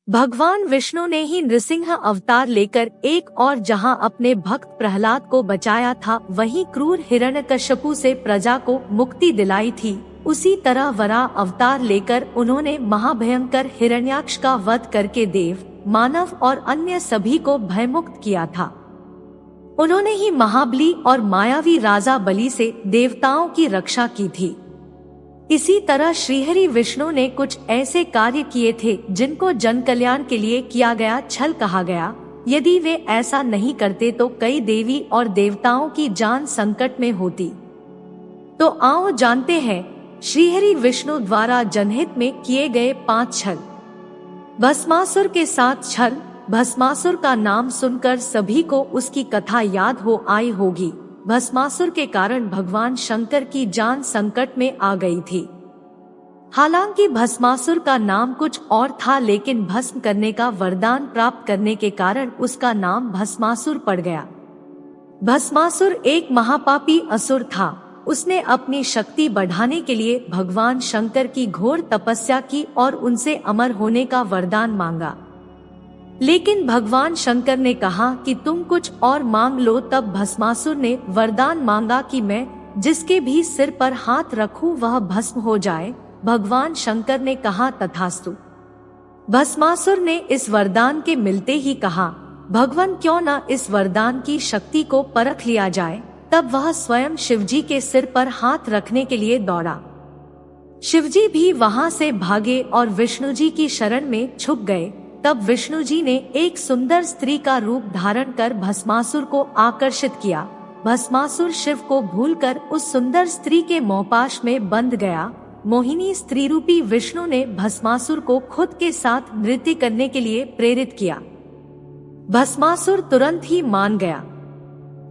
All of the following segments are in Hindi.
भगवान विष्णु ने ही नृसिंह अवतार लेकर एक और जहां अपने भक्त प्रहलाद को बचाया था, वहीं क्रूर हिरण्यकश्यपु से प्रजा को मुक्ति दिलाई थी, उसी तरह वराह अवतार लेकर उन्होंने महाभयंकर हिरण्याक्ष का वध करके देव, मानव और अन्य सभी को भयमुक्त किया था। उन्होंने ही महाबली और मायावी राजा बलि से देवताओं की रक्षा की थी। इसी तरह श्रीहरि विष्णु ने कुछ ऐसे कार्य किए थे जिनको जन कल्याण के लिए किया गया छल कहा गया। यदि वे ऐसा नहीं करते तो कई देवी और देवताओं की जान संकट में होती। तो आओ जानते हैं श्रीहरि विष्णु द्वारा जनहित में किए गए 5 छल। भस्मासुर के साथ छल। भस्मासुर का नाम सुनकर सभी को उसकी कथा याद हो आई होगी। भस्मासुर के कारण भगवान शंकर की जान संकट में आ गई थी। हालांकि भस्मासुर का नाम कुछ और था, लेकिन भस्म करने का वरदान प्राप्त करने के कारण उसका नाम भस्मासुर पड़ गया। भस्मासुर एक महापापी असुर था। उसने अपनी शक्ति बढ़ाने के लिए भगवान शंकर की घोर तपस्या की और उनसे अमर होने का वरदान मांगा। लेकिन भगवान शंकर ने कहा कि तुम कुछ और मांग लो। तब भस्मासुर ने वरदान मांगा कि मैं जिसके भी सिर पर हाथ रखूं वह भस्म हो जाए। भगवान शंकर ने कहा तथास्तु। भस्मासुर ने इस वरदान के मिलते ही कहा, भगवान क्यों न इस वरदान की शक्ति को परख लिया जाए। तब वह स्वयं शिवजी के सिर पर हाथ रखने के लिए दौड़ा। शिवजी भी वहां से भागे और विष्णु जी की शरण में छुप गए। तब विष्णु जी ने एक सुंदर स्त्री का रूप धारण कर भस्मासुर को आकर्षित किया। भस्मासुर शिव को भूलकर उस सुंदर स्त्री के मोहपाश में बंध गया। मोहिनी स्त्री रूपी विष्णु ने भस्मासुर को खुद के साथ नृत्य करने के लिए प्रेरित किया। भस्मासुर तुरंत ही मान गया।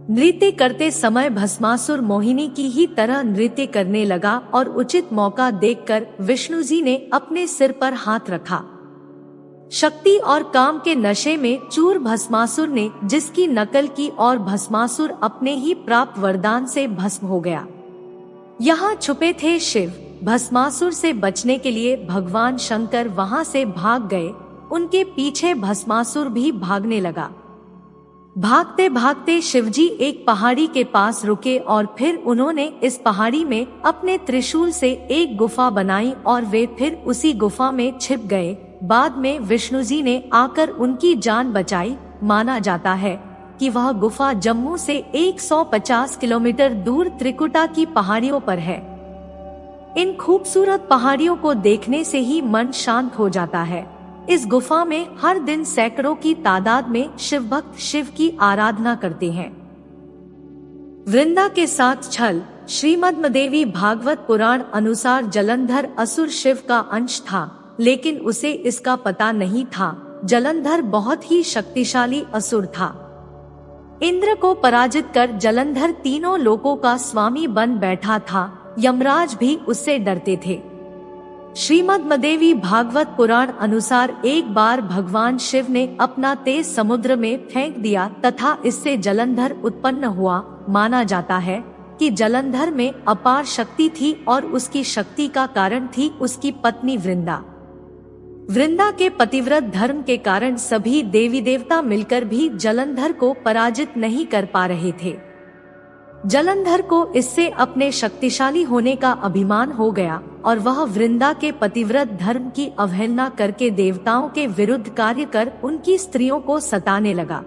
नृत्य करते समय भस्मासुर मोहिनी की ही तरह नृत्य करने लगा और उचित मौका देखकर विष्णु जी ने अपने सिर पर हाथ रखा। शक्ति और काम के नशे में चूर भस्मासुर ने जिसकी नकल की और भस्मासुर अपने ही प्राप्त वरदान से भस्म हो गया। यहाँ छुपे थे शिव। भस्मासुर से बचने के लिए भगवान शंकर वहां से भाग गए। उनके पीछे भस्मासुर भी भागने लगा। भागते भागते शिवजी एक पहाड़ी के पास रुके और फिर उन्होंने इस पहाड़ी में अपने त्रिशूल से एक गुफा बनाई और वे फिर उसी गुफा में छिप गए। बाद में विष्णु जी ने आकर उनकी जान बचाई। माना जाता है कि वह गुफा जम्मू से 150 किलोमीटर दूर त्रिकुटा की पहाड़ियों पर है। इन खूबसूरत पहाड़ियों को देखने से ही मन शांत हो जाता है। इस गुफा में हर दिन सैकड़ों की तादाद में शिव भक्त शिव की आराधना करते हैं। वृंदा के साथ छल। श्रीमद्देवी भागवत पुराण अनुसार जलंधर असुर शिव का अंश था, लेकिन उसे इसका पता नहीं था। जलंधर बहुत ही शक्तिशाली असुर था। इंद्र को पराजित कर जलंधर तीनों लोकों का स्वामी बन बैठा था। यमराज भी उससे डरते थे। श्रीमद्देवी भागवत पुराण अनुसार एक बार भगवान शिव ने अपना तेज समुद्र में फेंक दिया तथा इससे जलंधर उत्पन्न हुआ। माना जाता है कि जलंधर में अपार शक्ति थी और उसकी शक्ति का कारण थी उसकी पत्नी वृंदा। वृंदा के पतिव्रत धर्म के कारण सभी देवी देवता मिलकर भी जलंधर को पराजित नहीं कर पा रहे थे। जलंधर को इससे अपने शक्तिशाली होने का अभिमान हो गया और वह वृंदा के पतिव्रत धर्म की अवहेलना करके देवताओं के विरुद्ध कार्य कर उनकी स्त्रियों को सताने लगा।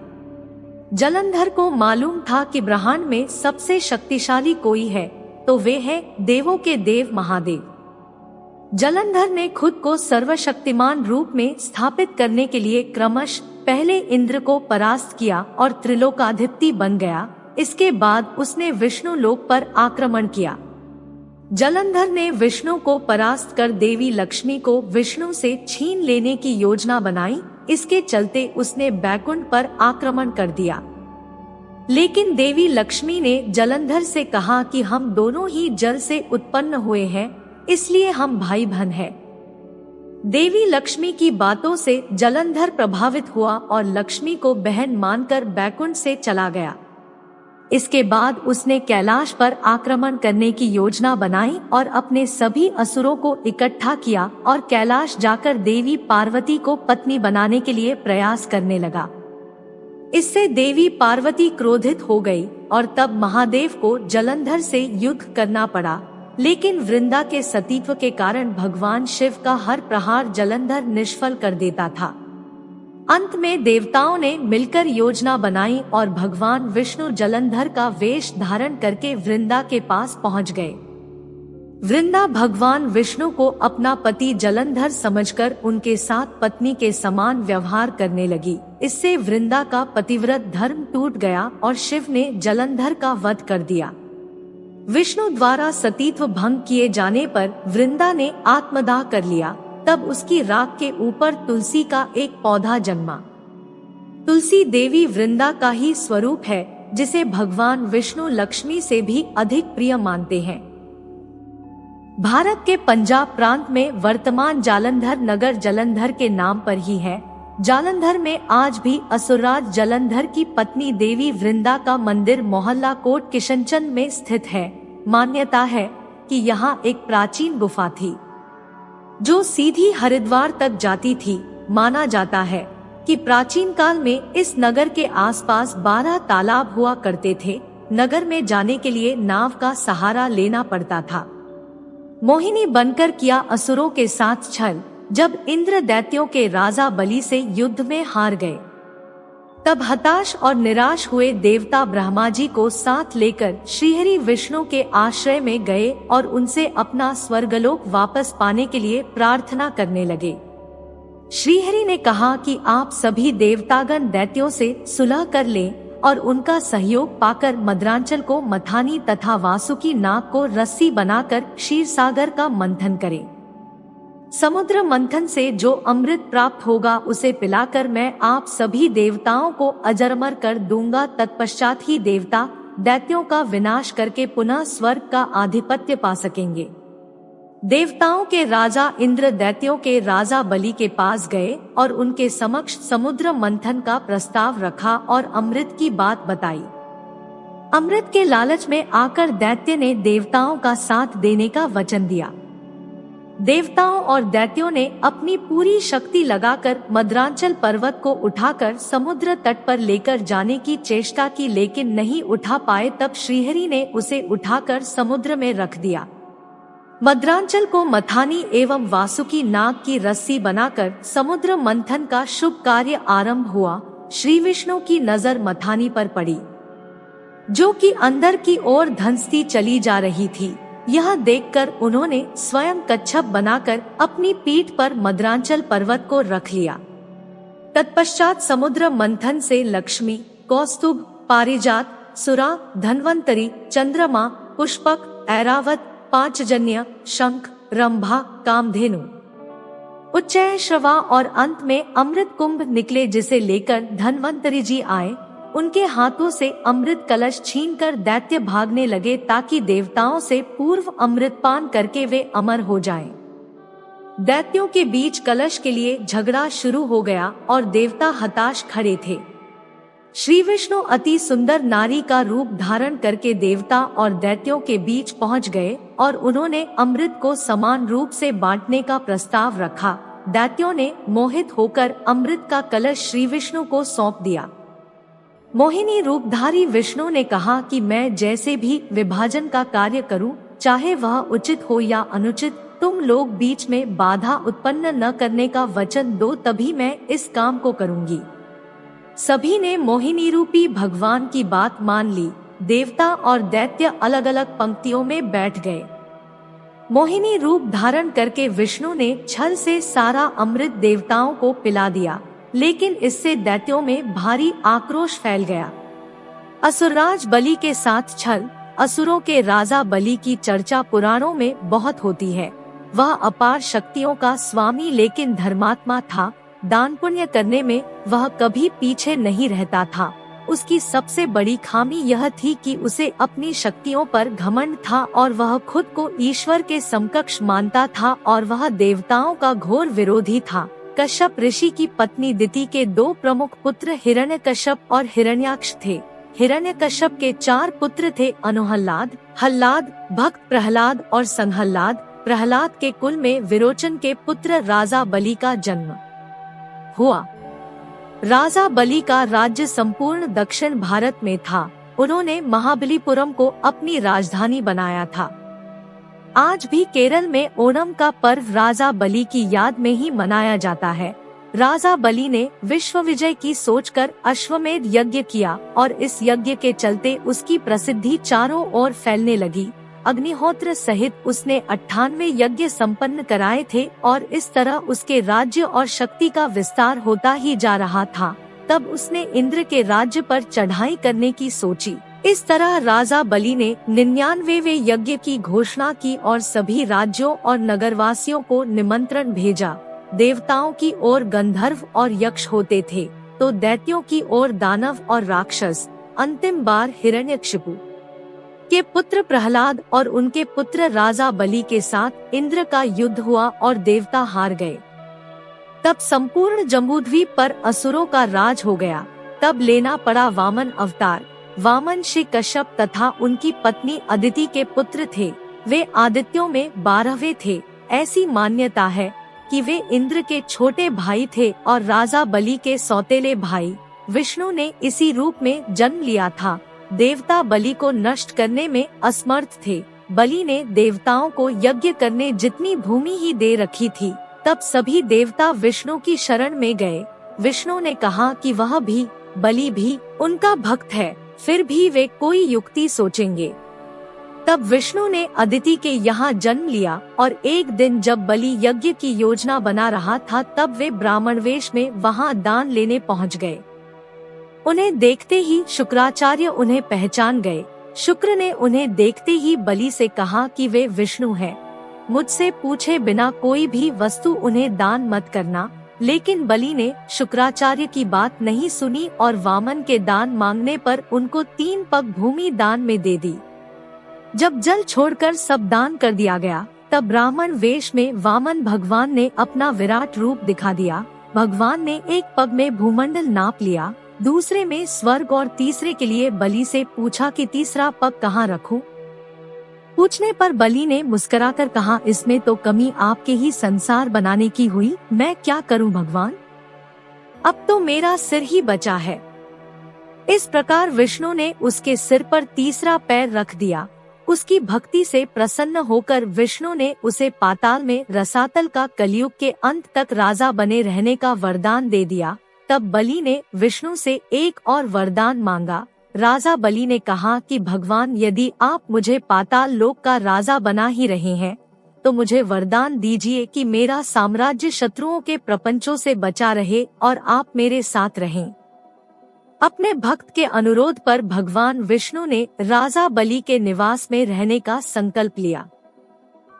जलंधर को मालूम था कि ब्रह्मांड में सबसे शक्तिशाली कोई है तो वे हैं देवों के देव महादेव। जलंधर ने खुद को सर्वशक्तिमान रूप में स्थापित करने के लिए क्रमश पहले इंद्र को परास्त किया और त्रिलोकाधिपति बन गया। इसके बाद उसने विष्णु लोक पर आक्रमण किया। जलंधर ने विष्णु को परास्त कर देवी लक्ष्मी को विष्णु से छीन लेने की योजना बनाई। इसके चलते उसने बैकुंठ पर आक्रमण कर दिया। लेकिन देवी लक्ष्मी ने जलंधर से कहा कि हम दोनों ही जल से उत्पन्न हुए हैं, इसलिए हम भाई बहन हैं। देवी लक्ष्मी की बातों से जलंधर प्रभावित हुआ और लक्ष्मी को बहन मानकर बैकुंठ से चला गया। इसके बाद उसने कैलाश पर आक्रमण करने की योजना बनाई और अपने सभी असुरों को इकट्ठा किया और कैलाश जाकर देवी पार्वती को पत्नी बनाने के लिए प्रयास करने लगा। इससे देवी पार्वती क्रोधित हो गई और तब महादेव को जलंधर से युद्ध करना पड़ा, लेकिन वृंदा के सतीत्व के कारण भगवान शिव का हर प्रहार जलंधर निष्फल कर देता था। अंत में देवताओं ने मिलकर योजना बनाई और भगवान विष्णु जलंधर का वेश धारण करके वृंदा के पास पहुंच गए। वृंदा भगवान विष्णु को अपना पति जलंधर समझकर उनके साथ पत्नी के समान व्यवहार करने लगी। इससे वृंदा का पतिव्रत धर्म टूट गया और शिव ने जलंधर का वध कर दिया। विष्णु द्वारा सतीत्व भंग किए जाने पर वृंदा ने आत्मदाह कर लिया। तब उसकी राख के ऊपर तुलसी का एक पौधा जन्मा। तुलसी देवी वृंदा का ही स्वरूप है, जिसे भगवान विष्णु लक्ष्मी से भी अधिक प्रिय मानते हैं। भारत के पंजाब प्रांत में वर्तमान जालंधर नगर जलंधर के नाम पर ही है। जालंधर में आज भी असुरराज जलंधर की पत्नी देवी वृंदा का मंदिर मोहल्ला कोट किशनचंद में स्थित है। मान्यता है कि यहाँ एक प्राचीन गुफा थी जो सीधी हरिद्वार तक जाती थी। माना जाता है कि प्राचीन काल में इस नगर के आसपास 12 तालाब हुआ करते थे। नगर में जाने के लिए नाव का सहारा लेना पड़ता था। मोहिनी बनकर किया असुरों के साथ छल। जब इंद्र दैत्यों के राजा बलि से युद्ध में हार गए, तब हताश और निराश हुए देवता ब्रह्मा जी को साथ लेकर श्रीहरि विष्णु के आश्रय में गए और उनसे अपना स्वर्गलोक वापस पाने के लिए प्रार्थना करने लगे। श्रीहरि ने कहा कि आप सभी देवतागण दैत्यों से सुलह कर लें और उनका सहयोग पाकर मद्रांचल को मथानी तथा वासुकी नाग को रस्सी बनाकर क्षीरसागर का मंथन करें। समुद्र मंथन से जो अमृत प्राप्त होगा उसे पिलाकर मैं आप सभी देवताओं को अजरमर कर दूंगा। तत्पश्चात ही देवता दैत्यों का विनाश करके पुनः स्वर्ग का आधिपत्य पा सकेंगे। देवताओं के राजा इंद्र दैत्यों के राजा बलि के पास गए और उनके समक्ष समुद्र मंथन का प्रस्ताव रखा और अमृत की बात बताई। अमृत के लालच में आकर दैत्य ने देवताओं का साथ देने का वचन दिया। देवताओं और दैत्यों ने अपनी पूरी शक्ति लगाकर मद्रांचल पर्वत को उठाकर समुद्र तट पर लेकर जाने की चेष्टा की, लेकिन नहीं उठा पाए। तब श्रीहरि ने उसे उठाकर समुद्र में रख दिया। मद्रांचल को मथानी एवं वासुकी नाग की रस्सी बनाकर समुद्र मंथन का शुभ कार्य आरंभ हुआ। श्री विष्णु की नजर मथानी पर पड़ी, जो कि अंदर की ओर धंसती चली जा रही थी। यह देखकर उन्होंने स्वयं कच्छप बनाकर अपनी पीठ पर मद्रांचल पर्वत को रख लिया। तत्पश्चात समुद्र मंथन से लक्ष्मी, कौस्तुभ, पारिजात, सुरा, धन्वंतरी, चंद्रमा, पुष्पक, ऐरावत, पांचजन्य, शंख, रंभा, कामधेनु, उच्चय, श्रवा और अंत में अमृत कुंभ निकले, जिसे लेकर धन्वंतरी जी आए। उनके हाथों से अमृत कलश छीनकर दैत्य भागने लगे ताकि देवताओं से पूर्व अमृत पान करके वे अमर हो जाएं। दैत्यों के बीच कलश के लिए झगड़ा शुरू हो गया और देवता हताश खड़े थे। श्री विष्णु अति सुंदर नारी का रूप धारण करके देवता और दैत्यों के बीच पहुंच गए और उन्होंने अमृत को समान रूप से बांटने का प्रस्ताव रखा। दैत्यों ने मोहित होकर अमृत का कलश श्री विष्णु को सौंप दिया। मोहिनी रूपधारी विष्णु ने कहा कि मैं जैसे भी विभाजन का कार्य करूं, चाहे वह उचित हो या अनुचित, तुम लोग बीच में बाधा उत्पन्न न करने का वचन दो, तभी मैं इस काम को करूंगी। सभी ने मोहिनी रूपी भगवान की बात मान ली। देवता और दैत्य अलग अलग पंक्तियों में बैठ गए। मोहिनी रूप धारण करके विष्णु ने छल से सारा अमृत देवताओं को पिला दिया, लेकिन इससे दैत्यों में भारी आक्रोश फैल गया। असुरराज बलि के साथ छल। असुरों के राजा बलि की चर्चा पुराणों में बहुत होती है। वह अपार शक्तियों का स्वामी लेकिन धर्मात्मा था। दान पुण्य करने में वह कभी पीछे नहीं रहता था। उसकी सबसे बड़ी खामी यह थी कि उसे अपनी शक्तियों पर घमंड था और वह खुद को ईश्वर के समकक्ष मानता था और वह देवताओं का घोर विरोधी था। कश्यप ऋषि की पत्नी दिति के दो प्रमुख पुत्र हिरण्यकश्यप और हिरण्याक्ष थे। हिरण्यकश्यप के 4 पुत्र थे, अनुहल्लाद, हल्लाद, भक्त प्रहलाद और संहल्लाद। प्रहलाद के कुल में विरोचन के पुत्र राजा बलि का जन्म हुआ। राजा बलि का राज्य संपूर्ण दक्षिण भारत में था। उन्होंने महाबलीपुरम को अपनी राजधानी बनाया था। आज भी केरल में ओणम का पर्व राजा बलि की याद में ही मनाया जाता है। राजा बलि ने विश्व विजय की सोचकर अश्वमेध यज्ञ किया और इस यज्ञ के चलते उसकी प्रसिद्धि चारों ओर फैलने लगी। अग्निहोत्र सहित उसने 98 यज्ञ संपन्न कराए थे और इस तरह उसके राज्य और शक्ति का विस्तार होता ही जा रहा था। तब उसने इंद्र के राज्य पर चढ़ाई करने की सोची। इस तरह राजा बलि ने 99वें यज्ञ की घोषणा की और सभी राज्यों और नगरवासियों को निमंत्रण भेजा। देवताओं की ओर गंधर्व और यक्ष होते थे, तो दैत्यों की ओर दानव और राक्षस। अंतिम बार हिरण्यकशिपु के पुत्र प्रहलाद और उनके पुत्र राजा बलि के साथ इंद्र का युद्ध हुआ और देवता हार गए। तब संपूर्ण जम्बूद्वीप पर असुरों का राज हो गया। तब लेना पड़ा वामन अवतार। वामन श्री कश्यप तथा उनकी पत्नी अदिति के पुत्र थे। वे आदित्यों में 12वें थे। ऐसी मान्यता है कि वे इंद्र के छोटे भाई थे और राजा बलि के सौतेले भाई। विष्णु ने इसी रूप में जन्म लिया था। देवता बलि को नष्ट करने में असमर्थ थे। बलि ने देवताओं को यज्ञ करने जितनी भूमि ही दे रखी थी। तब सभी देवता विष्णु की शरण में गए। विष्णु ने कहा कि वह भी, बलि भी उनका भक्त है, फिर भी वे कोई युक्ति सोचेंगे। तब विष्णु ने अदिति के यहाँ जन्म लिया और एक दिन जब बलि यज्ञ की योजना बना रहा था तब वे ब्राह्मण वेश में वहाँ दान लेने पहुँच गए। उन्हें देखते ही शुक्राचार्य उन्हें पहचान गए। शुक्र ने उन्हें देखते ही बलि से कहा कि वे विष्णु हैं। मुझसे पूछे बिना कोई भी वस्तु उन्हें दान मत करना। लेकिन बलि ने शुक्राचार्य की बात नहीं सुनी और वामन के दान मांगने पर उनको 3 पग भूमि दान में दे दी। जब जल छोड़कर सब दान कर दिया गया तब ब्राह्मण वेश में वामन भगवान ने अपना विराट रूप दिखा दिया। भगवान ने एक पग में भूमंडल नाप लिया, दूसरे में स्वर्ग और तीसरे के लिए बलि से पूछा कि तीसरा पग कहाँ रखूं? पूछने पर बलि ने मुस्कुराकर कहा, इसमें तो कमी आपके ही संसार बनाने की हुई। मैं क्या करूं भगवान, अब तो मेरा सिर ही बचा है। इस प्रकार विष्णु ने उसके सिर पर तीसरा पैर रख दिया। उसकी भक्ति से प्रसन्न होकर विष्णु ने उसे पाताल में रसातल का कलयुग के अंत तक राजा बने रहने का वरदान दे दिया। तब बलि ने विष्णु से एक और वरदान मांगा। राजा बलि ने कहा कि भगवान, यदि आप मुझे पाताल लोक का राजा बना ही रहे हैं तो मुझे वरदान दीजिए कि मेरा साम्राज्य शत्रुओं के प्रपंचों से बचा रहे और आप मेरे साथ रहें। अपने भक्त के अनुरोध पर भगवान विष्णु ने राजा बलि के निवास में रहने का संकल्प लिया।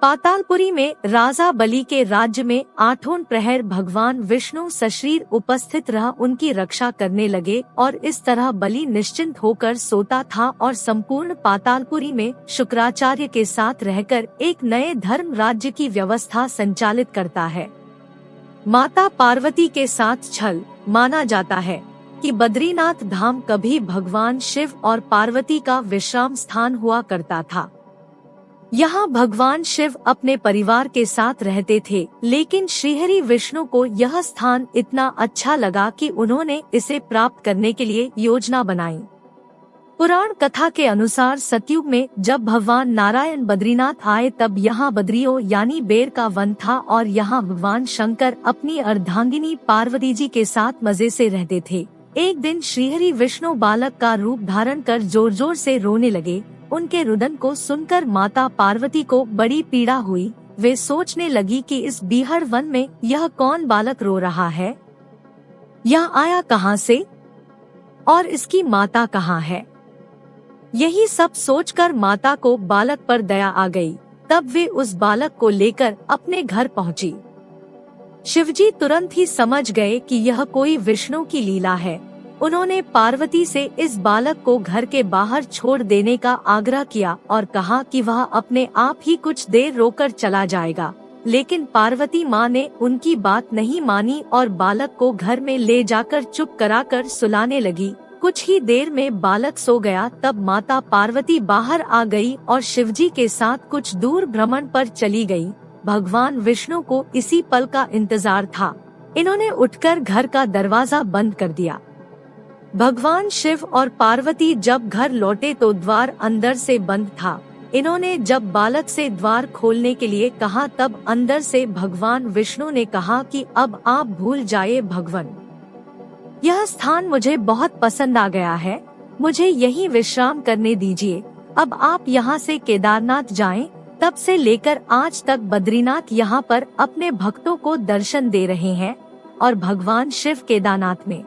पातालपुरी में राजा बलि के राज्य में 8 प्रहर भगवान विष्णु सशरीर उपस्थित रह उनकी रक्षा करने लगे और इस तरह बलि निश्चिंत होकर सोता था और संपूर्ण पातालपुरी में शुक्राचार्य के साथ रहकर एक नए धर्म राज्य की व्यवस्था संचालित करता है। माता पार्वती के साथ छल। माना जाता है कि बद्रीनाथ धाम कभी भगवान शिव और पार्वती का विश्राम स्थान हुआ करता था। यहाँ भगवान शिव अपने परिवार के साथ रहते थे, लेकिन श्रीहरि विष्णु को यह स्थान इतना अच्छा लगा कि उन्होंने इसे प्राप्त करने के लिए योजना बनाई। पुराण कथा के अनुसार सतयुग में जब भगवान नारायण बद्रीनाथ आए तब यहाँ बद्रियों यानी बेर का वन था और यहाँ भगवान शंकर अपनी अर्धांगिनी पार्वती जी के साथ मजे से रहते थे। एक दिन श्रीहरि विष्णु बालक का रूप धारण कर जोर जोर से रोने लगे। उनके रुदन को सुनकर माता पार्वती को बड़ी पीड़ा हुई। वे सोचने लगी कि इस बीहड़ वन में यह कौन बालक रो रहा है, यह आया कहाँ से और इसकी माता कहाँ है। यही सब सोचकर माता को बालक पर दया आ गई। तब वे उस बालक को लेकर अपने घर पहुँची। शिवजी तुरंत ही समझ गए कि यह कोई विष्णु की लीला है। उन्होंने पार्वती से इस बालक को घर के बाहर छोड़ देने का आग्रह किया और कहा कि वह अपने आप ही कुछ देर रोकर चला जाएगा। लेकिन पार्वती माँ ने उनकी बात नहीं मानी और बालक को घर में ले जाकर चुप कराकर सुलाने लगी। कुछ ही देर में बालक सो गया। तब माता पार्वती बाहर आ गई और शिवजी के साथ कुछ दूर भ्रमण पर चली गई। भगवान विष्णु को इसी पल का इंतजार था। इन्होंने उठकर घर का दरवाजा बंद कर दिया। भगवान शिव और पार्वती जब घर लौटे तो द्वार अंदर से बंद था। इन्होंने जब बालक से द्वार खोलने के लिए कहा तब अंदर से भगवान विष्णु ने कहा कि अब आप भूल जाइए भगवान, यह स्थान मुझे बहुत पसंद आ गया है, मुझे यहीं विश्राम करने दीजिए। अब आप यहाँ से केदारनाथ जाएं। तब से लेकर आज तक बद्रीनाथ यहाँ पर अपने भक्तों को दर्शन दे रहे हैं और भगवान शिव केदारनाथ में